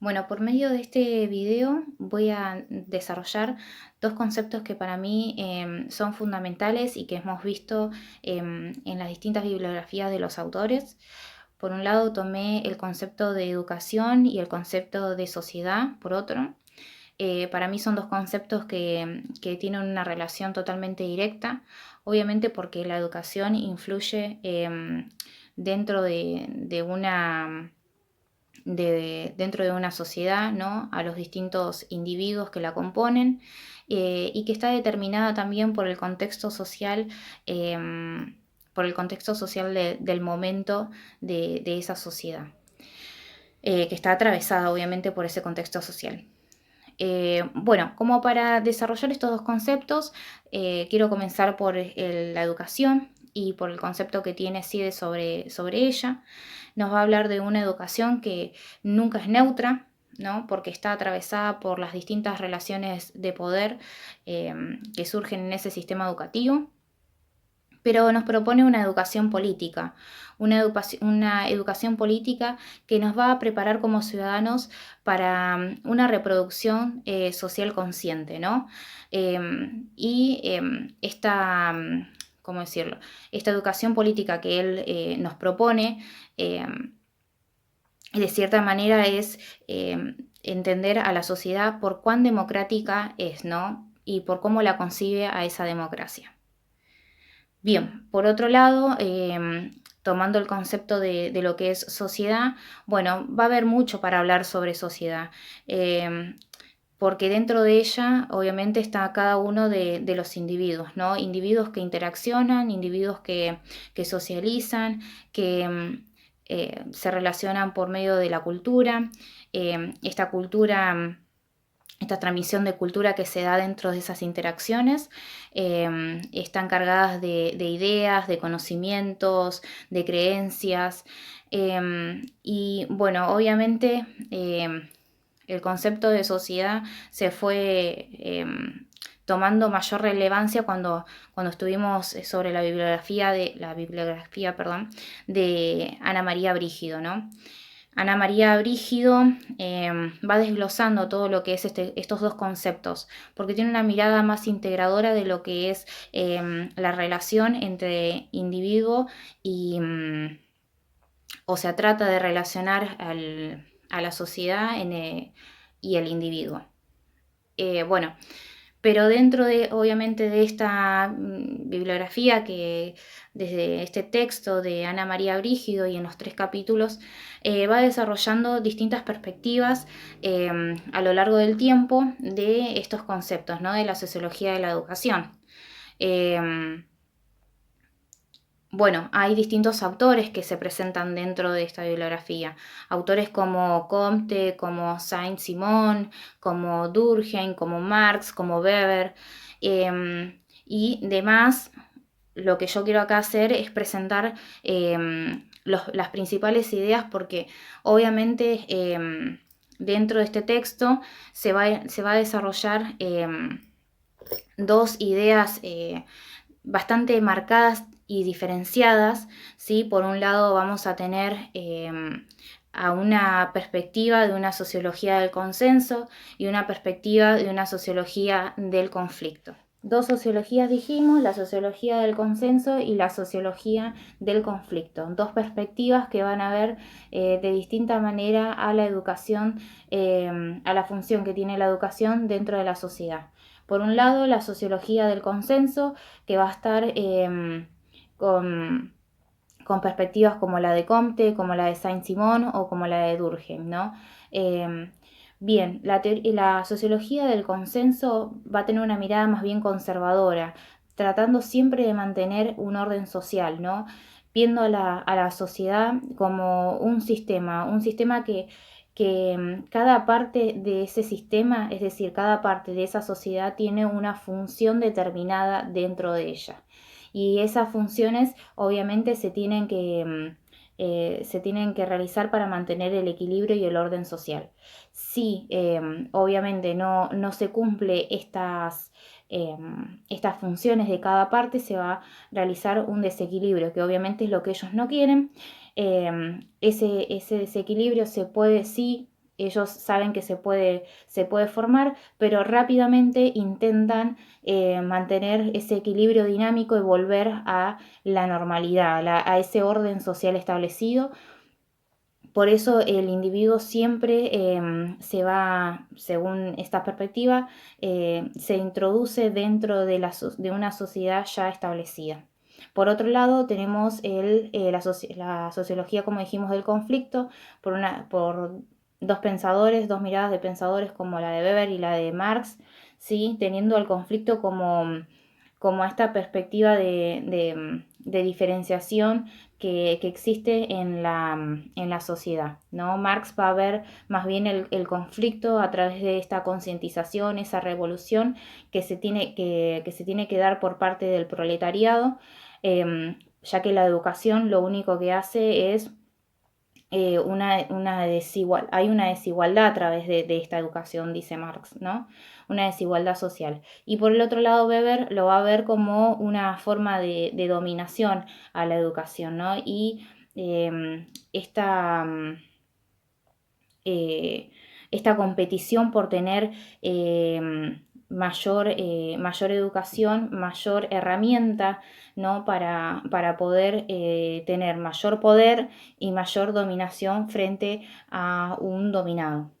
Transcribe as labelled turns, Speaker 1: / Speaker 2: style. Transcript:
Speaker 1: Bueno, por medio de este video voy a desarrollar dos conceptos que para mí son fundamentales y que hemos visto en las distintas bibliografías de los autores. Por un lado tomé el concepto de educación y el concepto de sociedad, por otro. Para mí son dos conceptos que tienen una relación totalmente directa, obviamente porque la educación influye dentro de una dentro de una sociedad, ¿no? A los distintos individuos que la componen y que está determinada también por el contexto social del momento de esa sociedad, que está atravesada obviamente por ese contexto social. Bueno, como para desarrollar estos dos conceptos, quiero comenzar por la educación y por el concepto que tiene CIDE sobre ella. Nos va a hablar de una educación que nunca es neutra, ¿no? Porque está atravesada por las distintas relaciones de poder que surgen en ese sistema educativo, pero nos propone una educación política, una educación política que nos va a preparar como ciudadanos para una reproducción social consciente, ¿no? Esta, ¿cómo decirlo? Esta educación política que él nos propone, de cierta manera es entender a la sociedad por cuán democrática es, ¿no? Y por cómo la concibe a esa democracia. Bien, por otro lado, tomando el concepto de lo que es sociedad, bueno, va a haber mucho para hablar sobre sociedad, porque dentro de ella obviamente está cada uno de los individuos, ¿no? Individuos que interaccionan, individuos que socializan, que se relacionan por medio de la cultura, esta cultura, esta transmisión de cultura que se da dentro de esas interacciones, están cargadas de ideas, de conocimientos, de creencias. Y bueno, obviamente el concepto de sociedad se fue tomando mayor relevancia cuando estuvimos sobre la bibliografía, perdón, de Ana María Brígido, ¿no? Ana María Brígido va desglosando todo lo que es estos dos conceptos, porque tiene una mirada más integradora de lo que es la relación entre individuo o sea, trata de relacionar a la sociedad y el individuo. Bueno, pero dentro de, obviamente, de esta bibliografía que desde este texto de Ana María Brígido y en los 3 capítulos va desarrollando distintas perspectivas a lo largo del tiempo de estos conceptos, ¿no? De la sociología de la educación. Bueno, hay distintos autores que se presentan dentro de esta bibliografía. Autores como Comte, como Saint-Simon, como Durkheim, como Marx, como Weber. Y demás, lo que yo quiero acá hacer es presentar las principales ideas porque obviamente dentro de este texto se va a desarrollar dos ideas bastante marcadas y diferenciadas, ¿sí? Por un lado vamos a tener a una perspectiva de una sociología del consenso y una perspectiva de una sociología del conflicto. Dos sociologías dijimos, la sociología del consenso y la sociología del conflicto. Dos perspectivas que van a ver de distinta manera a la educación, a la función que tiene la educación dentro de la sociedad. Por un lado, la sociología del consenso, que va a estar con perspectivas como la de Comte, como la de Saint-Simon o como la de Durkheim, ¿no? Bien, la sociología del consenso va a tener una mirada más bien conservadora, tratando siempre de mantener un orden social, ¿no? Viendo a la sociedad como un sistema que cada parte de ese sistema, es decir, cada parte de esa sociedad tiene una función determinada dentro de ella. Y esas funciones obviamente se tienen que realizar para mantener el equilibrio y el orden social. Si obviamente no se cumple estas funciones de cada parte, se va a realizar un desequilibrio, que obviamente es lo que ellos no quieren. Ese desequilibrio se puede sí ellos saben que se puede formar, pero rápidamente intentan mantener ese equilibrio dinámico y volver a la normalidad, a ese orden social establecido. Por eso el individuo siempre se va, según esta perspectiva, se introduce dentro de, de una sociedad ya establecida. Por otro lado, tenemos la sociología, como dijimos, del conflicto, por dos pensadores, dos miradas de pensadores como la de Weber y la de Marx, ¿sí? Teniendo al conflicto como esta perspectiva de diferenciación que existe en la sociedad, ¿no? Marx va a ver más bien el conflicto a través de esta concientización, esa revolución que se tiene que dar por parte del proletariado, ya que la educación lo único que hace es hay una desigualdad a través de esta educación, dice Marx, ¿no? Una desigualdad social. Y por el otro lado, Weber lo va a ver como una forma de dominación a la educación, ¿no? Y esta, eh, esta competición por tener mayor educación, mayor herramienta, ¿no? Para poder tener mayor poder y mayor dominación frente a un dominado.